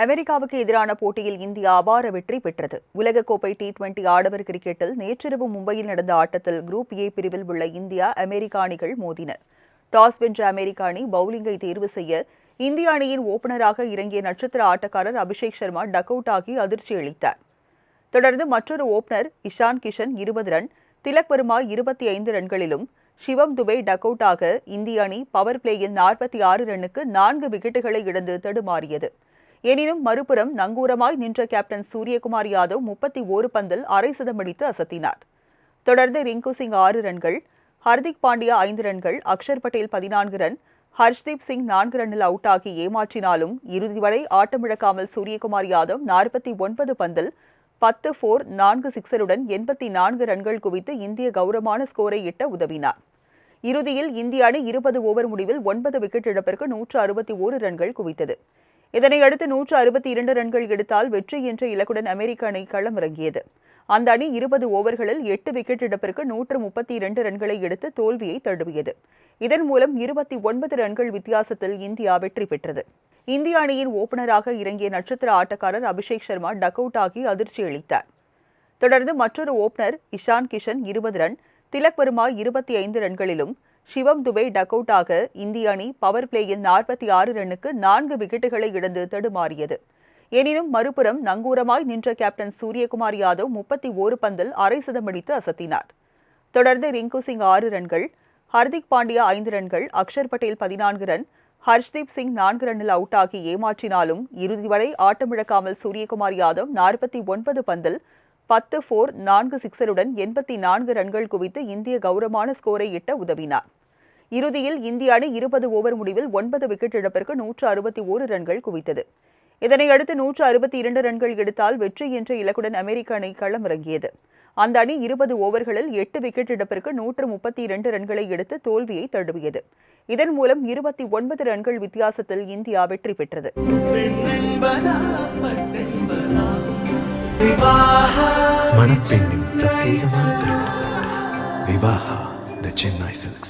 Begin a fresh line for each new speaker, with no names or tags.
அமெரிக்காவுக்கு எதிரான போட்டியில் இந்தியா அபார வெற்றி பெற்றது. உலகக்கோப்பை T20 ஆடவர் கிரிக்கெட்டில் நேற்றிரவு மும்பையில் நடந்த ஆட்டத்தில் குரூப் ஏ பிரிவில் உள்ள இந்தியா அமெரிக்க அணிகள் மோதின. டாஸ் வென்ற அமெரிக்க அணி பவுலிங்கை தேர்வு செய்ய இந்திய அணியின் ஓபனராக இறங்கிய நட்சத்திர ஆட்டக்காரர் அபிஷேக் சர்மா டக் அவுட் ஆகி அதிர்ச்சி அளித்தார். தொடர்ந்து மற்றொரு ஓபனர் இஷான் கிஷன் 20 ரன், திலக் வர்மா 25 ரன்களிலும், சிவம் துபே டக் அவுட் ஆக இந்திய அணி பவர் பிளேயில் 46 ரன்னுக்கு 4 விக்கெட்டுகளை இழந்து தடுமாறியது. எனினும் மறுபுறம் நங்கூரமாய் நின்ற கேப்டன் சூரியகுமார் யாதவ் 31 பந்தில் அரை சதம் அடித்து அசத்தினார். தொடர்ந்து ரிங்கு சிங் 6 ரன்கள், ஹர்திக் பாண்டியா 5 ரன்கள், அக்ஷர் பட்டேல் 14 ரன், ஹர்ஷ்தீப் சிங் 4 ரன்னில் அவுட் ஆகி ஏமாற்றினாலும் இறுதி வரை ஆட்டமிழக்காமல் சூரியகுமார் யாதவ் 49 பந்தில் 10 4 4 சிக்ஸருடன் 84 ரன்கள் குவித்து இந்திய கௌரவமான ஸ்கோரை எட்ட உதவினார். இறுதியில் இந்திய அணி 20 ஓவர் முடிவில் 9 விக்கெட் இழப்பிற்கு 161 ரன்கள் குவித்தது. இதனையடுத்து 162 ரன்கள் எடுத்தால் வெற்றி என்ற இலக்குடன் அமெரிக்க அணி களமிறங்கியது. அந்த அணி 20 ஓவர்களில் 8 விக்கெட் இழப்பிற்கு 132 ரன்களை எடுத்து தோல்வியை தழுவியது. இதன் மூலம் 29 ரன்கள் வித்தியாசத்தில் இந்தியா வெற்றி பெற்றது. இந்திய அணியின் ஓபனராக இறங்கிய நட்சத்திர ஆட்டக்காரர் அபிஷேக் சர்மா டக் அவுட் ஆகி அதிர்ச்சி அளித்தார். தொடர்ந்து மற்றொரு ஓபனர் இஷான் கிஷன் 20 ரன், திலக் வர்மா 25 ரன்களிலும், சிவம் துபே டக் அவுட் ஆக இந்திய அணி பவர் பிளேயில் 46 ரன்னுக்கு 4 விக்கெட்டுகளை இழந்து தடுமாறியது. எனினும் மறுபுறம் நங்கூரமாய் நின்ற கேப்டன் சூரியகுமார் யாதவ் 31 பந்தில் அரை சதம் அடித்து அசத்தினார். தொடர்ந்து ரிங்கு சிங் 6 ரன்கள், ஹர்திக் பாண்டியா 5 ரன்கள், அக்ஷர் பட்டேல் 14 ரன், ஹர்ஷ்தீப் சிங் 4 ரன்னில் அவுட் ஆகி ஏமாற்றினாலும் இறுதி வரை ஆட்டமிழக்காமல் சூரியகுமார் யாதவ் 49 பந்தில் 10 4 4 சிக்ஸருடன் 84 ரன்கள் குவித்து இந்திய கௌரவமான ஸ்கோரை எட்ட உதவினார். இறுதியில் இந்திய அணி 20 ஓவர் முடிவில் 9 விக்கெட் இழப்பிற்கு 161 ரன்கள் குவித்தது. இதனையடுத்து 162 ரன்கள் எடுத்தால் வெற்றி என்ற இலக்குடன் அமெரிக்க அணி களமிறங்கியது. அந்த அணி 20 ஓவர்களில் 8 விக்கெட் இழப்பிற்கு 132 ரன்களை எடுத்து தோல்வியை தழுவியது. இதன் மூலம் 29 ரன்கள் வித்தியாசத்தில் இந்தியா வெற்றி பெற்றது.
மணப்பெண்ணின் பிரத்யேகமான திருமணம் விவாஹா தி சென்னை சில்க்ஸ்.